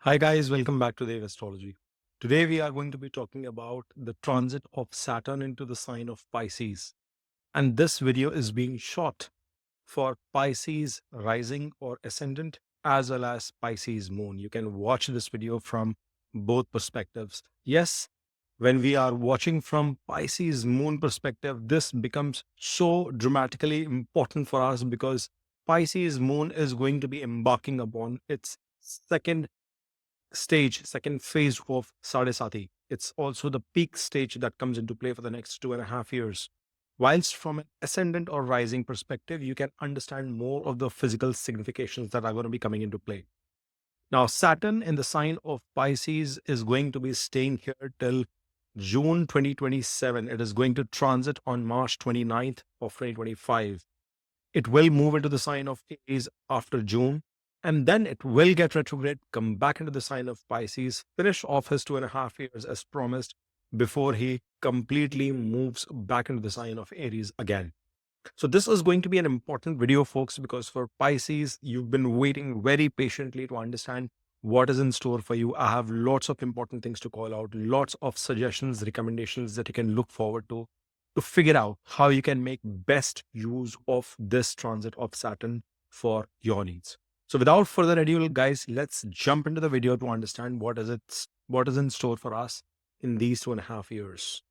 Hi guys, welcome back to the Astrology. Today we are going to be talking about the transit of Saturn into the sign of Pisces. And this video is being shot for Pisces rising or ascendant as well as Pisces moon. You can watch this video from both perspectives. Yes, when we are watching from Pisces moon perspective, this becomes so dramatically important for us because Pisces moon is going to be embarking upon its second phase of SADE SATI. It's also the peak stage that comes into play for the next 2.5 years. Whilst from an ascendant or rising perspective, you can understand more of the physical significations that are going to be coming into play. Now, Saturn in the sign of Pisces is going to be staying here till June 2027. It is going to transit on March 29th of 2025. It will move into the sign of Aries after June, and then it will get retrograde, come back into the sign of Pisces, finish off his 2.5 years as promised before he completely moves back into the sign of Aries again. So this is going to be an important video, folks, because for Pisces, you've been waiting very patiently to understand what is in store for you. I have lots of important things to call out, lots of suggestions, recommendations that you can look forward to figure out how you can make best use of this transit of Saturn for your needs. So without further ado, guys, let's jump into the video to understand what is in store for us in these 2.5 years.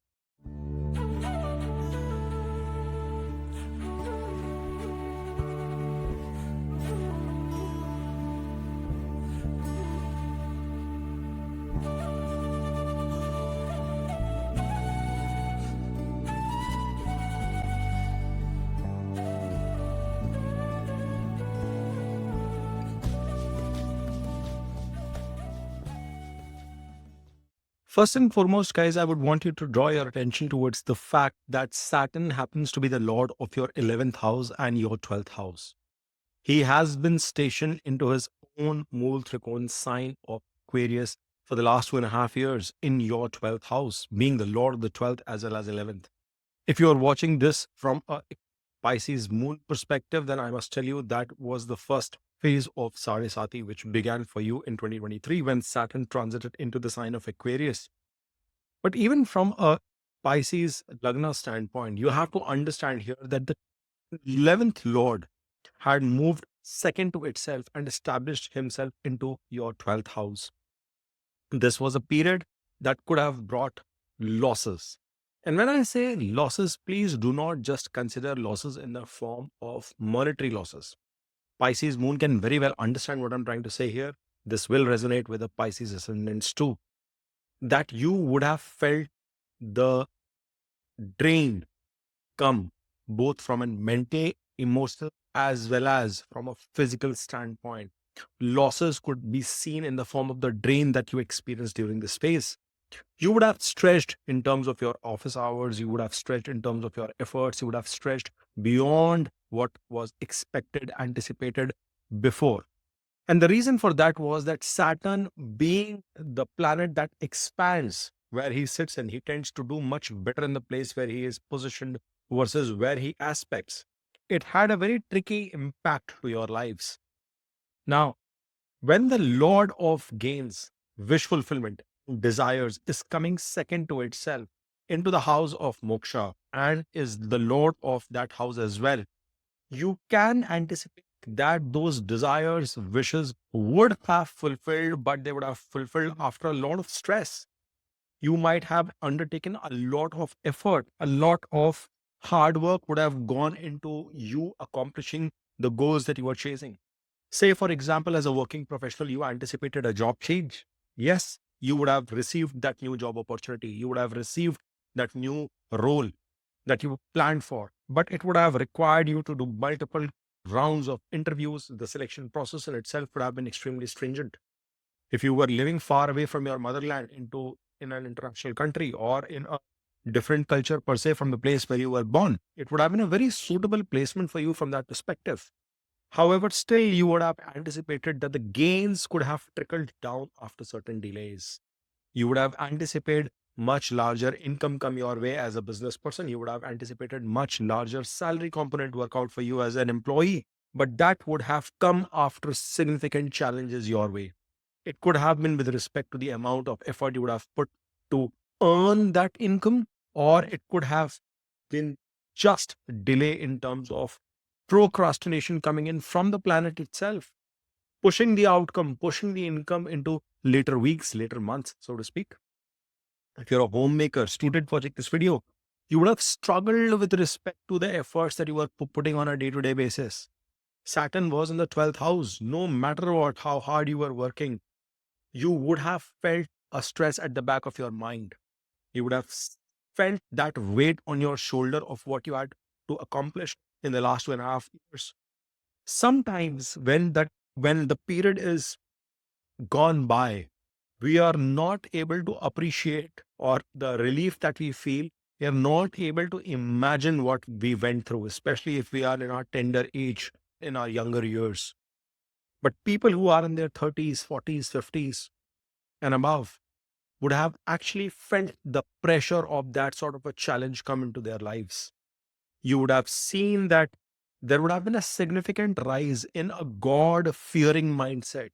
First and foremost, guys, I would want you to draw your attention towards the fact that Saturn happens to be the lord of your 11th house and your 12th house. He has been stationed into his own Mool Trikon sign of Aquarius for the last 2.5 years in your 12th house, being the lord of the 12th as well as 11th. If you are watching this from a Pisces moon perspective, then I must tell you that was the first phase of SADE SATI, which began for you in 2023 when Saturn transited into the sign of Aquarius. But even from a Pisces Lagna standpoint, you have to understand here that the 11th Lord had moved second to itself and established himself into your 12th house. This was a period that could have brought losses. And when I say losses, please do not just consider losses in the form of monetary losses. Pisces moon can very well understand what I'm trying to say here. This will resonate with the Pisces ascendants too. That you would have felt the drain come both from a mental, emotional, as well as from a physical standpoint. Losses could be seen in the form of the drain that you experienced during this phase. You would have stretched in terms of your office hours, you would have stretched in terms of your efforts, you would have stretched beyond what was expected, anticipated before. And the reason for that was that Saturn, being the planet that expands where he sits and he tends to do much better in the place where he is positioned versus where he aspects, it had a very tricky impact to your lives. Now, when the Lord of gains, wish fulfillment, desires is coming second to itself into the house of moksha and is the Lord of that house as well, you can anticipate that those desires, wishes would have fulfilled, but they would have fulfilled after a lot of stress. You might have undertaken a lot of effort, a lot of hard work would have gone into you accomplishing the goals that you are chasing. Say, for example, as a working professional, you anticipated a job change. Yes, you would have received that new job opportunity. You would have received that new role that you planned for, but it would have required you to do multiple rounds of interviews. The selection process in itself would have been extremely stringent. If you were living far away from your motherland in an international country or in a different culture per se from the place where you were born, it would have been a very suitable placement for you from that perspective. However, still you would have anticipated that the gains could have trickled down after certain delays. You would have anticipated much larger income come your way as a business person. You would have anticipated much larger salary component work out for you as an employee. But that would have come after significant challenges your way. It could have been with respect to the amount of effort you would have put to earn that income, or it could have been just delay in terms of procrastination coming in from the planet itself, pushing the outcome, pushing the income into later weeks, later months, so to speak. If you're a homemaker, student watching this video, you would have struggled with respect to the efforts that you were putting on a day to day basis. Saturn was in the 12th house. No matter what, how hard you were working, you would have felt a stress at the back of your mind. You would have felt that weight on your shoulder of what you had to accomplish in the last 2.5 years. Sometimes when the period is gone by, we are not able to appreciate or the relief that we feel. We are not able to imagine what we went through, especially if we are in our tender age, in our younger years. But people who are in their 30s, 40s, 50s, and above would have actually felt the pressure of that sort of a challenge come into their lives. You would have seen that there would have been a significant rise in a God fearing mindset,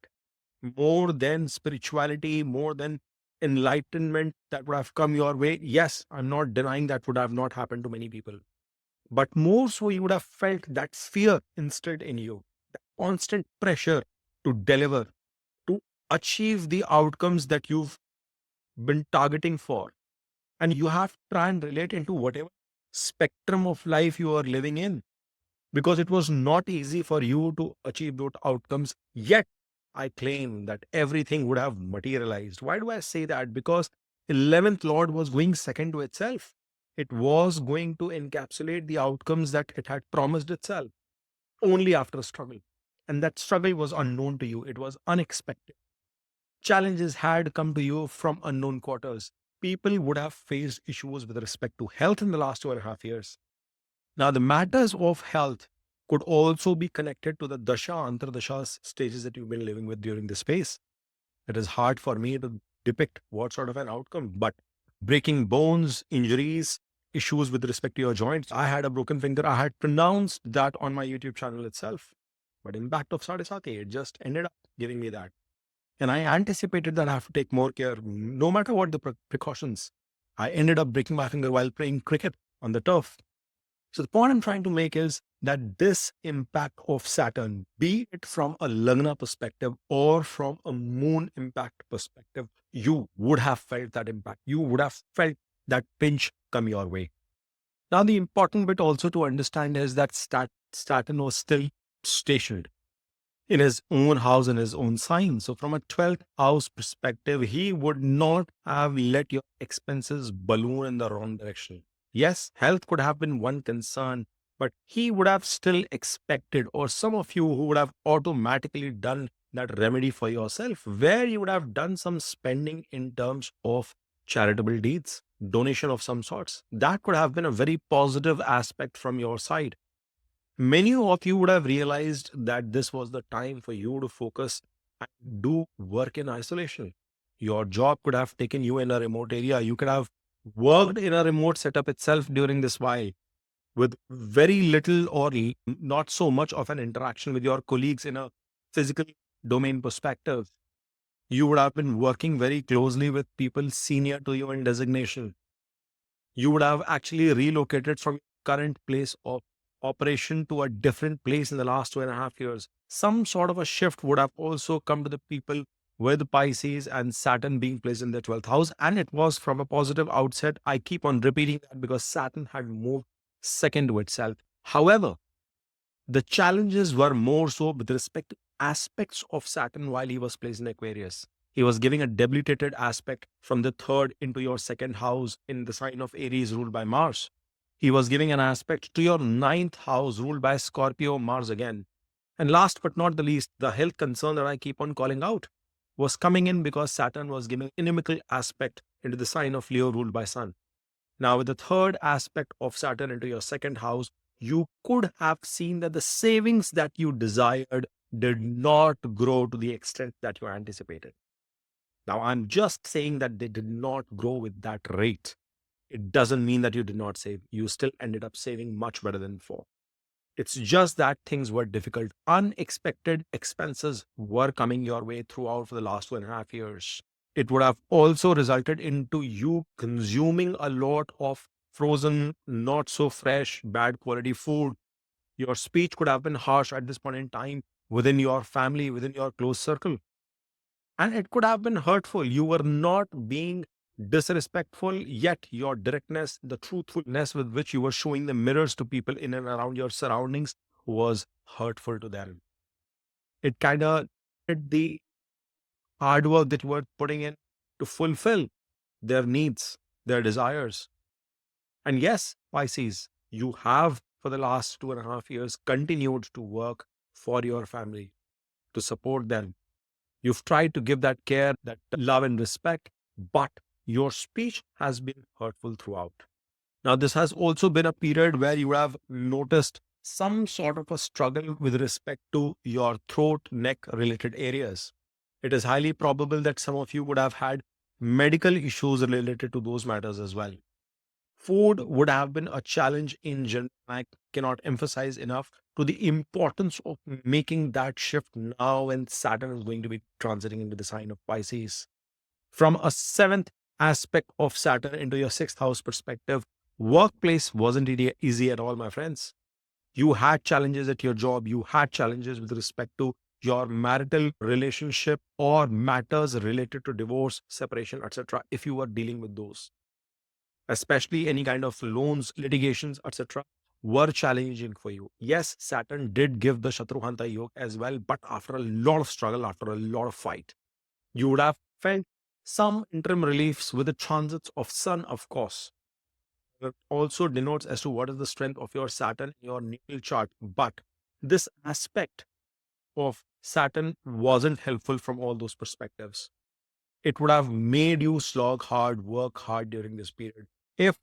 more than spirituality, more than enlightenment that would have come your way. Yes, I'm not denying that would have not happened to many people, but more so, you would have felt that fear instilled in you, the constant pressure to deliver, to achieve the outcomes that you've been targeting for. And you have to try and relate into whatever spectrum of life you are living in, because it was not easy for you to achieve those outcomes. Yet, I claim that everything would have materialized. Why do I say that? Because 11th Lord was going second to itself. It was going to encapsulate the outcomes that it had promised itself only after a struggle. And that struggle was unknown to you, it was unexpected. Challenges had come to you from unknown quarters. People would have faced issues with respect to health in the last 2.5 years. Now, the matters of health could also be connected to the dasha, antardasha stages that you've been living with during this phase. It is hard for me to depict what sort of an outcome, but breaking bones, injuries, issues with respect to your joints. I had a broken finger. I had pronounced that on my YouTube channel itself. But impact of SADE SATI, it just ended up giving me that. And I anticipated that I have to take more care, no matter what the precautions. I ended up breaking my finger while playing cricket on the turf. So the point I'm trying to make is that this impact of Saturn, be it from a Lagna perspective or from a moon impact perspective, you would have felt that impact. You would have felt that pinch come your way. Now, the important bit also to understand is that Saturn was still stationed in his own house, in his own sign. So from a 12th house perspective, he would not have let your expenses balloon in the wrong direction. Yes, health could have been one concern, but he would have still expected, or some of you who would have automatically done that remedy for yourself, where you would have done some spending in terms of charitable deeds, donation of some sorts. That could have been a very positive aspect from your side. Many of you would have realized that this was the time for you to focus and do work in isolation. Your job could have taken you in a remote area. You could have worked in a remote setup itself during this while with very little or not so much of an interaction with your colleagues in a physical domain perspective. You would have been working very closely with people senior to you in designation. You would have actually relocated from your current place of operation to a different place in the last 2.5 years. Some sort of a shift would have also come to the people with Pisces and Saturn being placed in the 12th house. And it was from a positive outset. I keep on repeating that because Saturn had moved second to itself. However, the challenges were more so with respect to aspects of Saturn while he was placed in Aquarius. He was giving a debilitated aspect from the third into your second house in the sign of Aries ruled by Mars. He was giving an aspect to your ninth house ruled by Scorpio, Mars again. And last but not the least, the health concern that I keep on calling out was coming in because Saturn was giving inimical aspect into the sign of Leo ruled by Sun. Now, with the third aspect of Saturn into your second house, you could have seen that the savings that you desired did not grow to the extent that you anticipated. Now, I'm just saying that they did not grow with that rate. It doesn't mean that you did not save. You still ended up saving much better than before. It's just that things were difficult. Unexpected expenses were coming your way throughout for the last 2.5 years. It would have also resulted into you consuming a lot of frozen, not so fresh, bad quality food. Your speech could have been harsh at this point in time within your family, within your close circle. And it could have been hurtful. You were not being disrespectful, yet your directness, the truthfulness with which you were showing the mirrors to people in and around your surroundings was hurtful to them. It kind of the hard work that you were putting in to fulfill their needs, their desires. And yes, Pisces, you have for the last 2.5 years continued to work for your family, to support them. You've tried to give that care, that love and respect, but your speech has been hurtful throughout. Now, this has also been a period where you have noticed some sort of a struggle with respect to your throat, neck related areas. It is highly probable that some of you would have had medical issues related to those matters as well. Food would have been a challenge in general. I cannot emphasize enough to the importance of making that shift now when Saturn is going to be transiting into the sign of Pisces. From a seventh aspect of Saturn into your sixth house perspective, workplace wasn't easy at all, my friends. You had challenges at your job, you had challenges with respect to your marital relationship or matters related to divorce, separation, etc. If you were dealing with those, especially any kind of loans, litigations, etc., were challenging for you. Yes, Saturn did give the Shatruhanta yoke as well, but after a lot of struggle, after a lot of fight, you would have felt some interim reliefs with the transits of Sun, of course. That also denotes as to what is the strength of your Saturn in your natal chart. But this aspect of Saturn wasn't helpful from all those perspectives. It would have made you slog hard, work hard during this period. If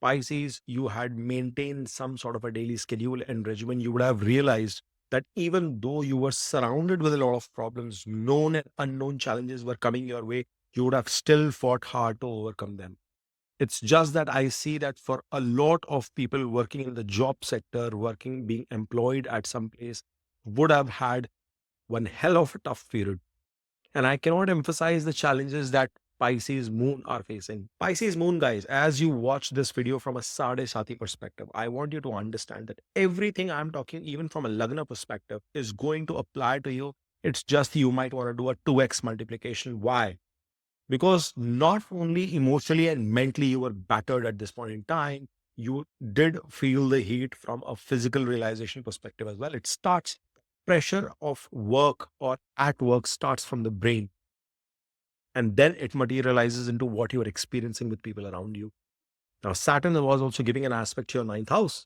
Pisces, you had maintained some sort of a daily schedule and regimen, you would have realized that even though you were surrounded with a lot of problems, known and unknown challenges were coming your way, you would have still fought hard to overcome them. It's just that I see that for a lot of people working in the job sector, working, being employed at some place, would have had one hell of a tough period. And I cannot emphasize the challenges that Pisces moon are facing. Pisces moon, guys, as you watch this video from a SADE SATI perspective, I want you to understand that everything I'm talking, even from a Lagna perspective, is going to apply to you. It's just you might want to do a 2x multiplication. Why? Because not only emotionally and mentally you were battered at this point in time, you did feel the heat from a physical realization perspective as well. It starts, pressure of work or at work starts from the brain, and then it materializes into what you are experiencing with people around you. Now, Saturn was also giving an aspect to your ninth house.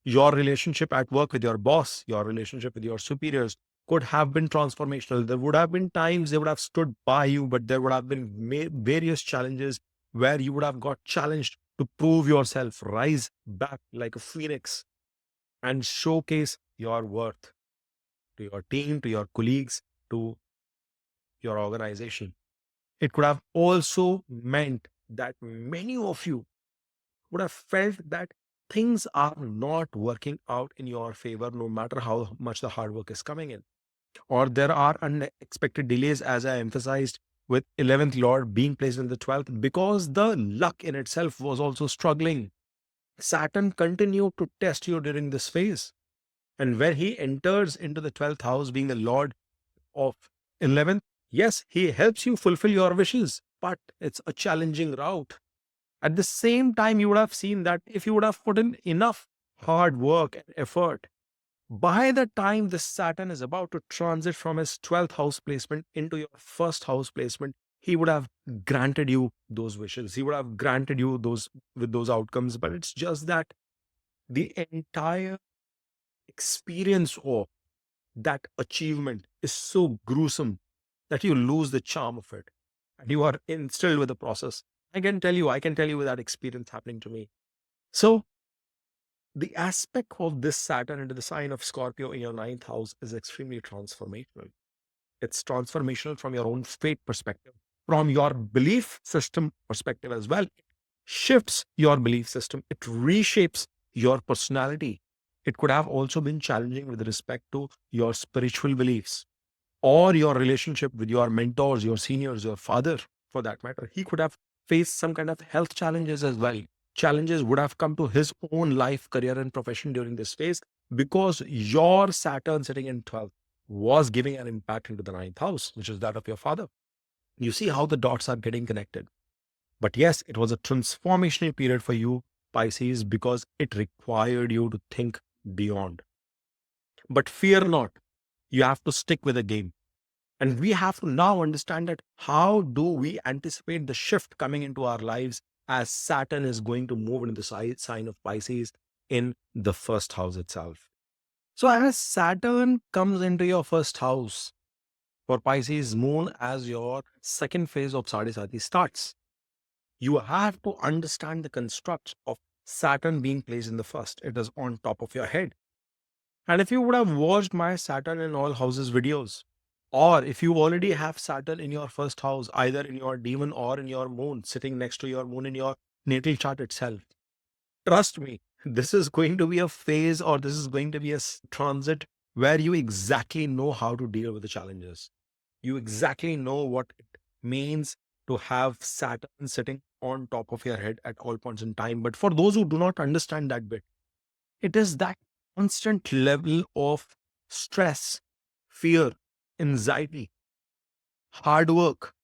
Your relationship at work with your boss, your relationship with your superiors could have been transformational. There would have been times they would have stood by you, but there would have been various challenges where you would have got challenged to prove yourself, rise back like a phoenix, and showcase your worth to your team, to your colleagues, to your organization. It could have also meant that many of you would have felt that things are not working out in your favor, no matter how much the hard work is coming in. Or there are unexpected delays, as I emphasized, with 11th Lord being placed in the 12th, because the luck in itself was also struggling. Saturn continued to test you during this phase. And when he enters into the 12th house, being the Lord of 11th, yes, he helps you fulfill your wishes, but it's a challenging route. At the same time, you would have seen that if you would have put in enough hard work and effort, by the time the Saturn is about to transit from his 12th house placement into your first house placement, he would have granted you those wishes. He would have granted you those with those outcomes. But it's just that the entire experience of that achievement is so gruesome that you lose the charm of it and you are instilled with the process. I can tell you with that experience happening to me. So the aspect of this Saturn into the sign of Scorpio in your ninth house is extremely transformational. It's transformational from your own fate perspective, from your belief system perspective as well. It shifts your belief system, it reshapes your personality. It could have also been challenging with respect to your spiritual beliefs or your relationship with your mentors, your seniors, your father, for that matter. He could have faced some kind of health challenges as well. Challenges would have come to his own life, career, and profession during this phase because your Saturn sitting in 12th was giving an impact into the ninth house, which is that of your father. You see how the dots are getting connected. But yes, it was a transformational period for you, Pisces, because it required you to think beyond. But fear not, you have to stick with the game. And we have to now understand that how do we anticipate the shift coming into our lives as Saturn is going to move into the sign of Pisces in the first house itself. So as Saturn comes into your first house for Pisces moon as your second phase of SADE SATI starts, you have to understand the construct of Saturn being placed in the first. It is on top of your head. And if you would have watched my Saturn in all houses videos, or if you already have Saturn in your first house, either in your demon or in your moon, sitting next to your moon in your natal chart itself, trust me, this is going to be a phase or this is going to be a transit where you exactly know how to deal with the challenges. You exactly know what it means to have Saturn sitting on top of your head at all points in time. But for those who do not understand that bit, it is that constant level of stress, fear, anxiety, hard work,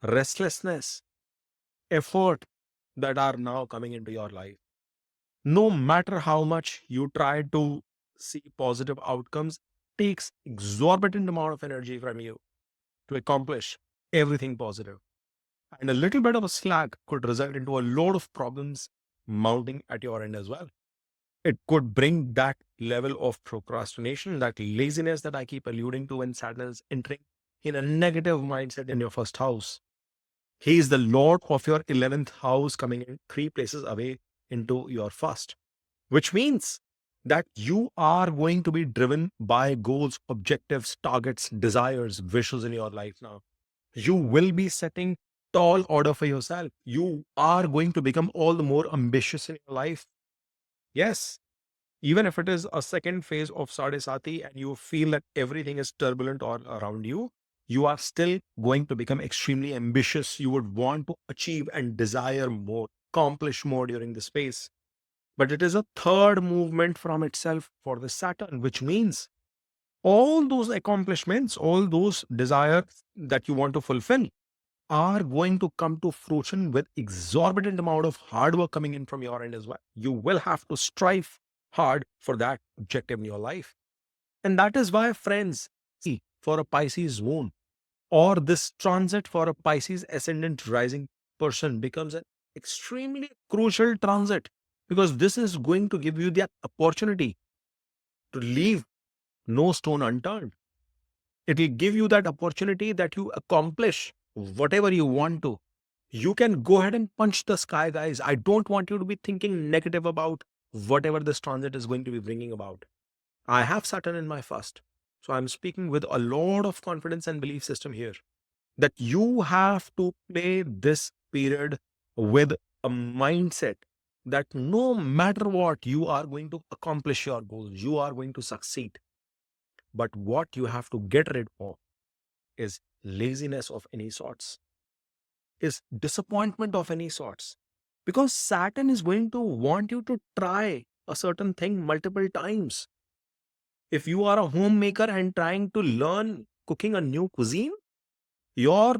restlessness, effort that are now coming into your life. No matter how much you try to see positive outcomes, takes exorbitant amount of energy from you to accomplish everything positive. And a little bit of a slack could result into a load of problems mounting at your end as well. It could bring that level of procrastination, that laziness that I keep alluding to when Saturn is entering in a negative mindset in your first house. He is the Lord of your 11th house coming in 3 places away into your first, which means that you are going to be driven by goals, objectives, targets, desires, wishes in your life now. You will be setting tall order for yourself. You are going to become all the more ambitious in your life. Yes, even if it is a second phase of SADE SATI and you feel that everything is turbulent all around you, you are still going to become extremely ambitious. You would want to achieve and desire more, accomplish more during this phase. But it is a third movement from itself for the Saturn, which means all those accomplishments, all those desires that you want to fulfill are going to come to fruition with exorbitant amount of hard work coming in from your end as well. You will have to strive hard for that objective in your life. And that is why, friends, see, for a Pisces moon or this transit for a Pisces ascendant rising person becomes an extremely crucial transit, because this is going to give you the opportunity to leave no stone unturned. It will give you that opportunity that you accomplish whatever you want to. You can go ahead and punch the sky, guys. I don't want you to be thinking negative about whatever this transit is going to be bringing about. I have Saturn in my first. So I'm speaking with a lot of confidence and belief system here that you have to play this period with a mindset that no matter what, you are going to accomplish your goals, you are going to succeed. But what you have to get rid of is laziness of any sorts, is disappointment of any sorts. Because Saturn is going to want you to try a certain thing multiple times. If you are a homemaker and trying to learn cooking a new cuisine, your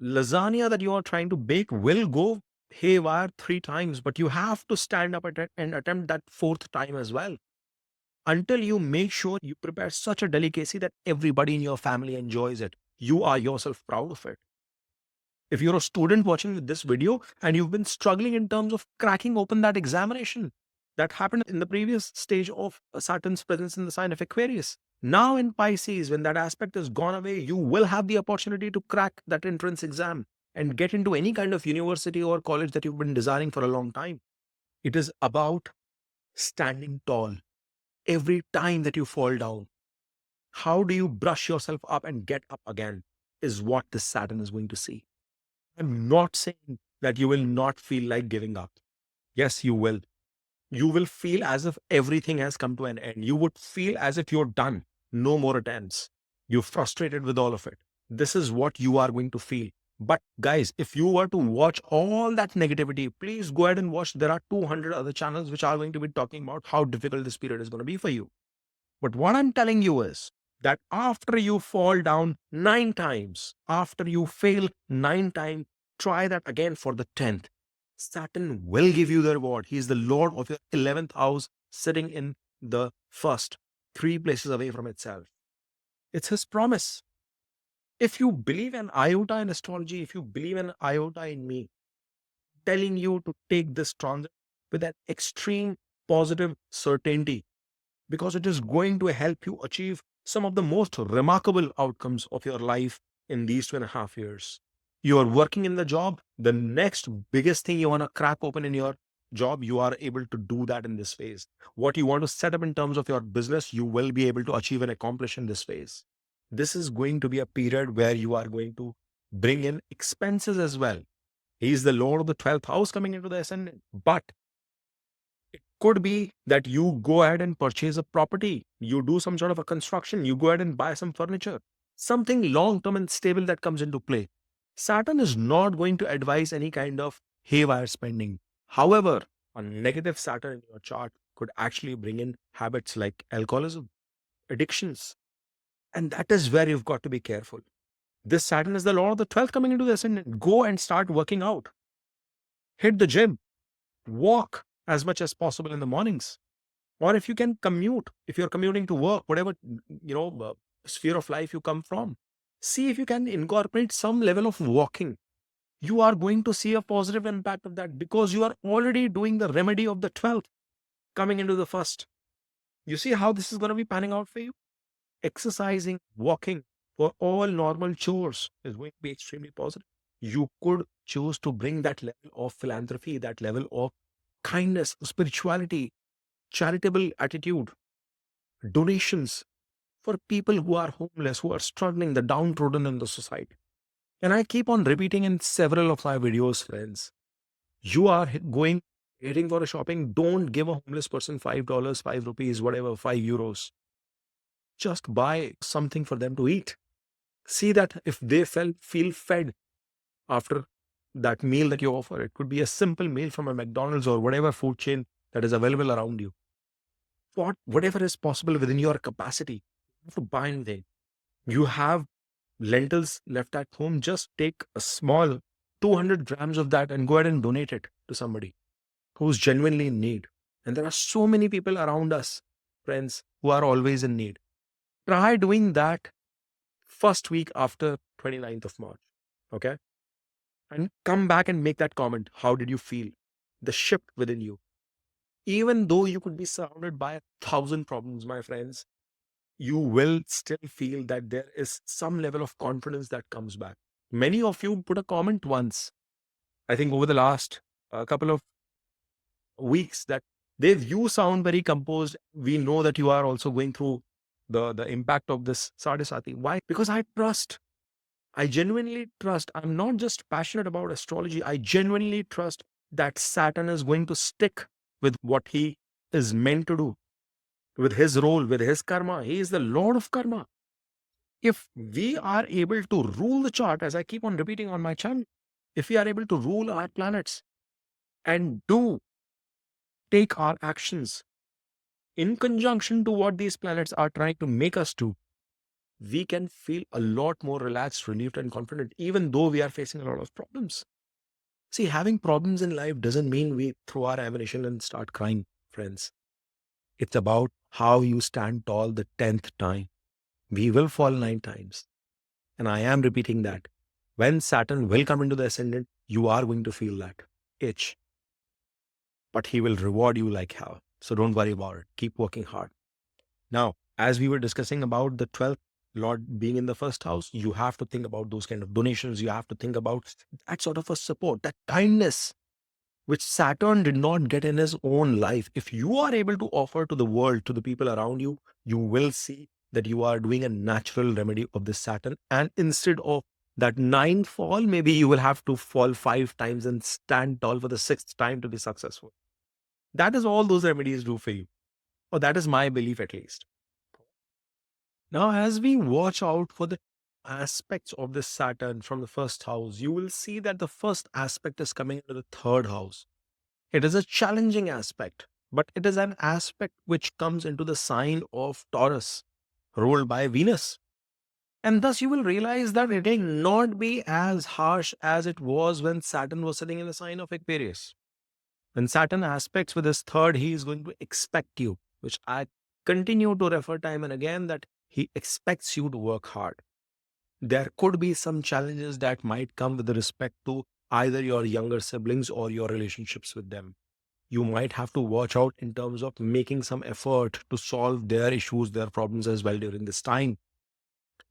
lasagna that you are trying to bake will go haywire 3 times, but you have to stand up and attempt that fourth time as well, until you make sure you prepare such a delicacy that everybody in your family enjoys it. You are yourself proud of it. If you're a student watching this video and you've been struggling in terms of cracking open that examination that happened in the previous stage of Saturn's presence in the sign of Aquarius, now in Pisces, when that aspect is gone away, you will have the opportunity to crack that entrance exam and get into any kind of university or college that you've been desiring for a long time. It is about standing tall every time that you fall down. How do you brush yourself up and get up again is what this Saturn is going to see. I'm not saying that you will not feel like giving up. Yes, you will. You will feel as if everything has come to an end. You would feel as if you're done. No more attempts. You're frustrated with all of it. This is what you are going to feel. But guys, if you were to watch all that negativity, please go ahead and watch. There are 200 other channels which are going to be talking about how difficult this period is going to be for you. But what I'm telling you is that after you fall down 9 times, after you fail 9 times, try that again for the 10th. Saturn will give you the reward. He is the Lord of your 11th house, sitting in the first, 3 places away from itself. It's his promise. If you believe an iota in astrology, if you believe an iota in me, telling you to take this transit with an extreme positive certainty, because it is going to help you achieve some of the most remarkable outcomes of your life in these 2.5 years. You are working in the job, the next biggest thing you want to crack open in your job, you are able to do that in this phase. What you want to set up in terms of your business, you will be able to achieve and accomplish in this phase. This is going to be a period where you are going to bring in expenses as well. He is the Lord of the 12th house coming into the ascendant. But it could be that you go ahead and purchase a property, you do some sort of a construction, you go ahead and buy some furniture, something long term and stable that comes into play. Saturn is not going to advise any kind of haywire spending. However, a negative Saturn in your chart could actually bring in habits like alcoholism, addictions. And that is where you've got to be careful. This Saturn is the Lord of the 12th coming into the ascendant. Go and start working out. Hit the gym. Walk as much as possible in the mornings. Or if you can commute, if you're commuting to work, whatever, sphere of life you come from, see if you can incorporate some level of walking. You are going to see a positive impact of that because you are already doing the remedy of the 12th coming into the first. You see how this is going to be panning out for you? Exercising, walking for all normal chores is going to be extremely positive. You could choose to bring that level of philanthropy, that level of kindness, spirituality, charitable attitude, donations for people who are homeless, who are struggling, the downtrodden in the society. And I keep on repeating in several of my videos, friends, you are heading for a shopping, don't give a homeless person $5, 5 rupees, whatever, 5 euros. Just buy something for them to eat. See that if they feel fed after that meal that you offer, it could be a simple meal from a McDonald's or whatever food chain that is available around you. Whatever is possible within your capacity, you have to buy anything. You have lentils left at home, just take a small 200 grams of that and go ahead and donate it to somebody who's genuinely in need. And there are so many people around us, friends, who are always in need. Try doing that first week after 29th of March. Okay. And come back and make that comment. How did you feel? The shift within you. Even though you could be surrounded by 1,000 problems, my friends, you will still feel that there is some level of confidence that comes back. Many of you put a comment once, I think over the last couple of weeks, that Dave, you sound very composed. We know that you are also going through the impact of this SADE SATI. Why? Because I trust. I genuinely trust. I'm not just passionate about astrology. I genuinely trust that Saturn is going to stick with what he is meant to do, with his role, with his karma. He is the Lord of karma. If we are able to rule the chart, as I keep on repeating on my channel, if we are able to rule our planets and take our actions in conjunction to what these planets are trying to make us do, we can feel a lot more relaxed, relieved, and confident, even though we are facing a lot of problems. See, having problems in life doesn't mean we throw our ammunition and start crying, friends. It's about how you stand tall the 10th time. We will fall 9 times. And I am repeating that. When Saturn will come into the ascendant, you are going to feel that itch. But he will reward you like hell. So don't worry about it. Keep working hard. Now, as we were discussing about the 12th Lord being in the first house, you have to think about those kind of donations. You have to think about that sort of a support, that kindness, which Saturn did not get in his own life. If you are able to offer to the world, to the people around you, you will see that you are doing a natural remedy of this Saturn. And instead of that 9th fall, maybe you will have to fall 5 times and stand tall for the 6th time to be successful. That is all those remedies do for you. Or that is my belief at least. Now, as we watch out for the aspects of this Saturn from the first house, you will see that the first aspect is coming into the third house. It is a challenging aspect, but it is an aspect which comes into the sign of Taurus, ruled by Venus. And thus, you will realize that it will not be as harsh as it was when Saturn was sitting in the sign of Aquarius. When Saturn aspects with his third, he is going to expect you, which I continue to refer time and again that he expects you to work hard. There could be some challenges that might come with respect to either your younger siblings or your relationships with them. You might have to watch out in terms of making some effort to solve their issues, their problems as well during this time.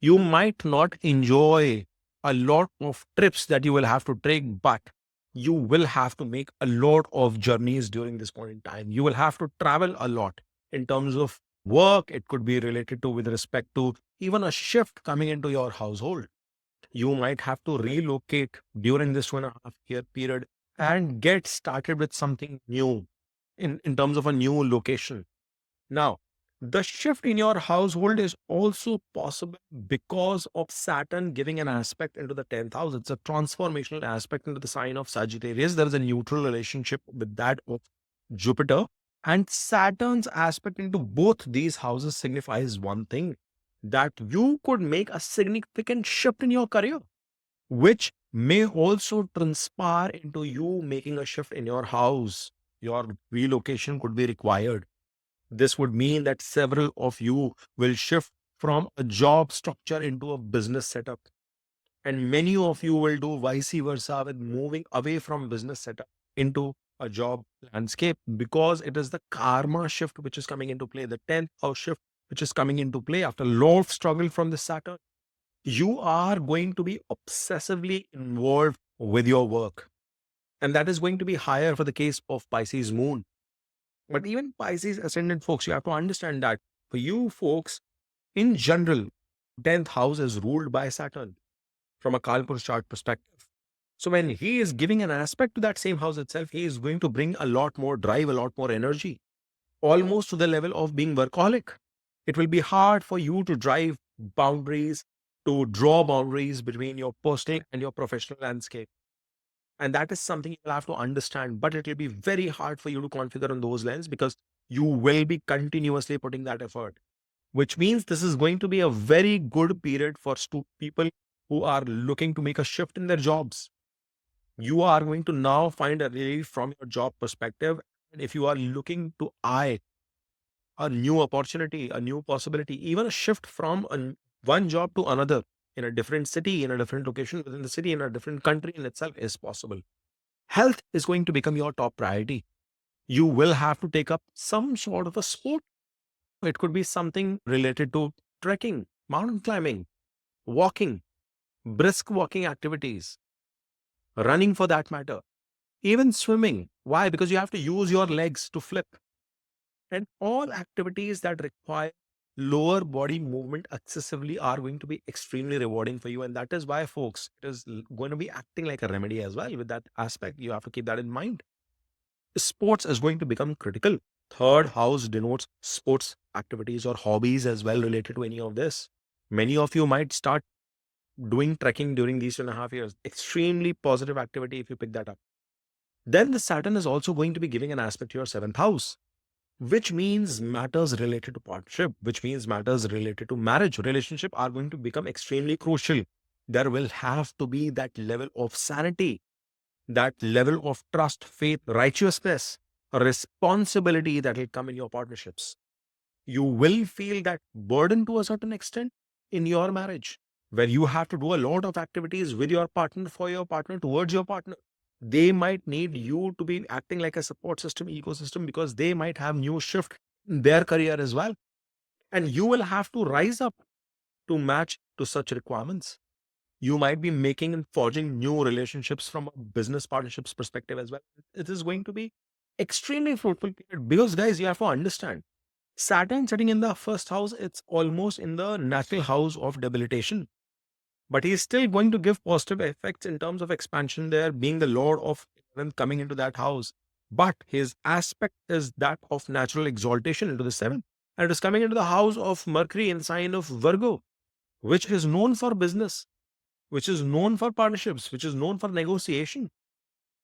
You might not enjoy a lot of trips that you will have to take, but you will have to make a lot of journeys during this point in time. You will have to travel a lot in terms of work. It could be related to with respect to even a shift coming into your household. You might have to relocate during this 2.5 year period and get started with something new in terms of a new location. Now, the shift in your household is also possible because of Saturn giving an aspect into the 10th house. It's a transformational aspect into the sign of Sagittarius. There is a neutral relationship with that of Jupiter. And Saturn's aspect into both these houses signifies one thing, that you could make a significant shift in your career, which may also transpire into you making a shift in your house. Your relocation could be required. This would mean that several of you will shift from a job structure into a business setup. And many of you will do vice versa with moving away from business setup into a job landscape, because it is the karma shift which is coming into play, the 10th house shift which is coming into play after a lot of struggle from the Saturn. You are going to be obsessively involved with your work. And that is going to be higher for the case of Pisces moon. But even Pisces ascendant folks, you have to understand that for you folks, in general, 10th house is ruled by Saturn from a Kalpurus chart perspective. So when he is giving an aspect to that same house itself, he is going to bring a lot more drive, a lot more energy, almost to the level of being workaholic. It will be hard for you to drive boundaries, to draw boundaries between your personal and your professional landscape. And that is something you'll have to understand, but it will be very hard for you to configure on those lens because you will be continuously putting that effort, which means this is going to be a very good period for people who are looking to make a shift in their jobs. You are going to now find a relief from your job perspective. And if you are looking to eye a new opportunity, a new possibility, even a shift from one job to another in a different city, in a different location within the city, in a different country in itself is possible. Health is going to become your top priority. You will have to take up some sort of a sport. It could be something related to trekking, mountain climbing, walking, brisk walking activities, running for that matter, even swimming. Why? Because you have to use your legs to flip. And all activities that require lower body movement excessively are going to be extremely rewarding for you. And that is why, folks, it is going to be acting like a remedy as well with that aspect. You have to keep that in mind. Sports is going to become critical. Third house denotes sports activities or hobbies as well related to any of this. Many of you might start doing trekking during these 2.5 years. Extremely positive activity if you pick that up. Then the Saturn is also going to be giving an aspect to your 7th house, which means matters related to partnership, which means matters related to marriage, relationship are going to become extremely crucial. There will have to be that level of sanity, that level of trust, faith, righteousness, responsibility that will come in your partnerships. You will feel that burden to a certain extent in your marriage, where you have to do a lot of activities with your partner, for your partner, towards your partner. They might need you to be acting like a support system, ecosystem, because they might have new shift in their career as well. And you will have to rise up to match to such requirements. You might be making and forging new relationships from a business partnerships perspective as well. It is going to be extremely fruitful period because, guys, you have to understand Saturn sitting in the first house, it's almost in the natural house of debilitation, but he's still going to give positive effects in terms of expansion there, being the lord of 11th coming into that house. But his aspect is that of natural exaltation into the seventh. And it is coming into the house of Mercury in sign of Virgo, which is known for business, which is known for partnerships, which is known for negotiation.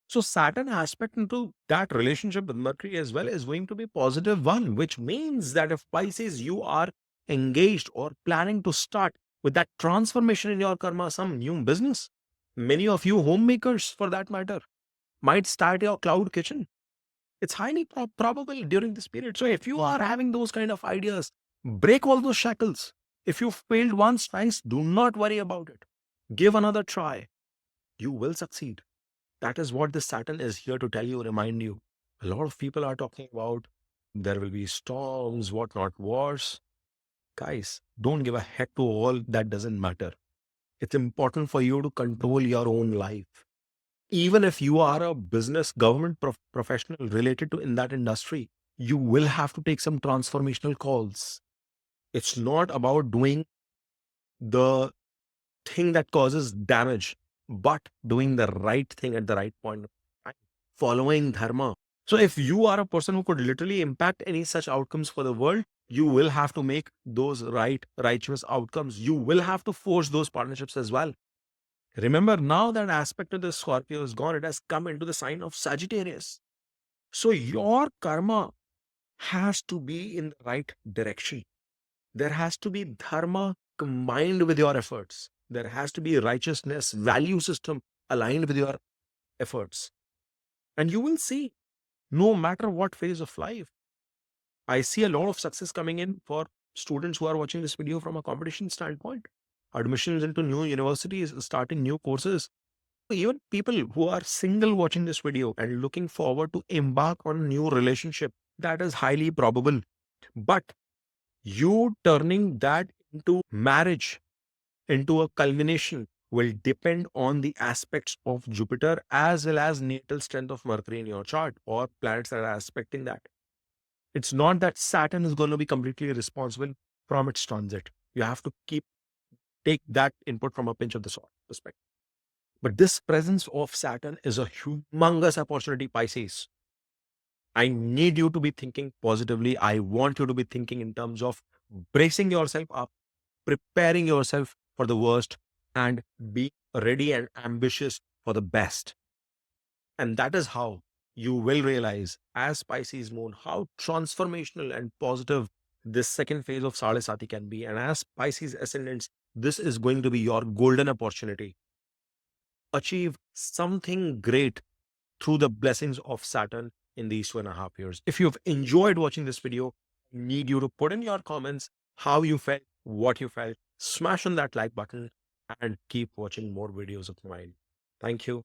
So Saturn aspect into that relationship with Mercury as well is going to be positive one, which means that if Pisces, you are engaged or planning to start with that transformation in your karma, some new business. Many of you homemakers, for that matter, might start your cloud kitchen. It's highly probable during this period. So if you are having those kind of ideas, break all those shackles. If you failed once, twice, do not worry about it. Give another try. You will succeed. That is what this Saturn is here to tell you, remind you. A lot of people are talking about there will be storms, whatnot, wars. Guys, don't give a heck to all that doesn't matter. It's important for you to control your own life. Even if you are a business government professional related to in that industry, you will have to take some transformational calls. It's not about doing the thing that causes damage, but doing the right thing at the right point of time, following dharma. So if you are a person who could literally impact any such outcomes for the world, you will have to make those righteous outcomes. You will have to force those partnerships as well. Remember, now that aspect of the Scorpio is gone, it has come into the sign of Sagittarius. So your karma has to be in the right direction. There has to be dharma combined with your efforts. There has to be righteousness, value system aligned with your efforts. And you will see, no matter what phase of life, I see a lot of success coming in for students who are watching this video from a competition standpoint. Admissions into new universities, starting new courses. Even people who are single watching this video and looking forward to embark on a new relationship, that is highly probable. But you turning that into marriage, into a culmination, will depend on the aspects of Jupiter as well as natal strength of Mercury in your chart or planets that are aspecting that. It's not that Saturn is going to be completely responsible from its transit. You have to take that input from a pinch of the salt perspective. But this presence of Saturn is a humongous opportunity, Pisces. I need you to be thinking positively. I want you to be thinking in terms of bracing yourself up, preparing yourself for the worst, and be ready and ambitious for the best. And that is how you will realize, as Pisces moon, how transformational and positive this second phase of SADE SATI can be. And as Pisces ascendants, this is going to be your golden opportunity. Achieve something great through the blessings of Saturn in these 2.5 years. If you've enjoyed watching this video, I need you to put in your comments how you felt, what you felt. Smash on that like button and keep watching more videos of mine. Thank you.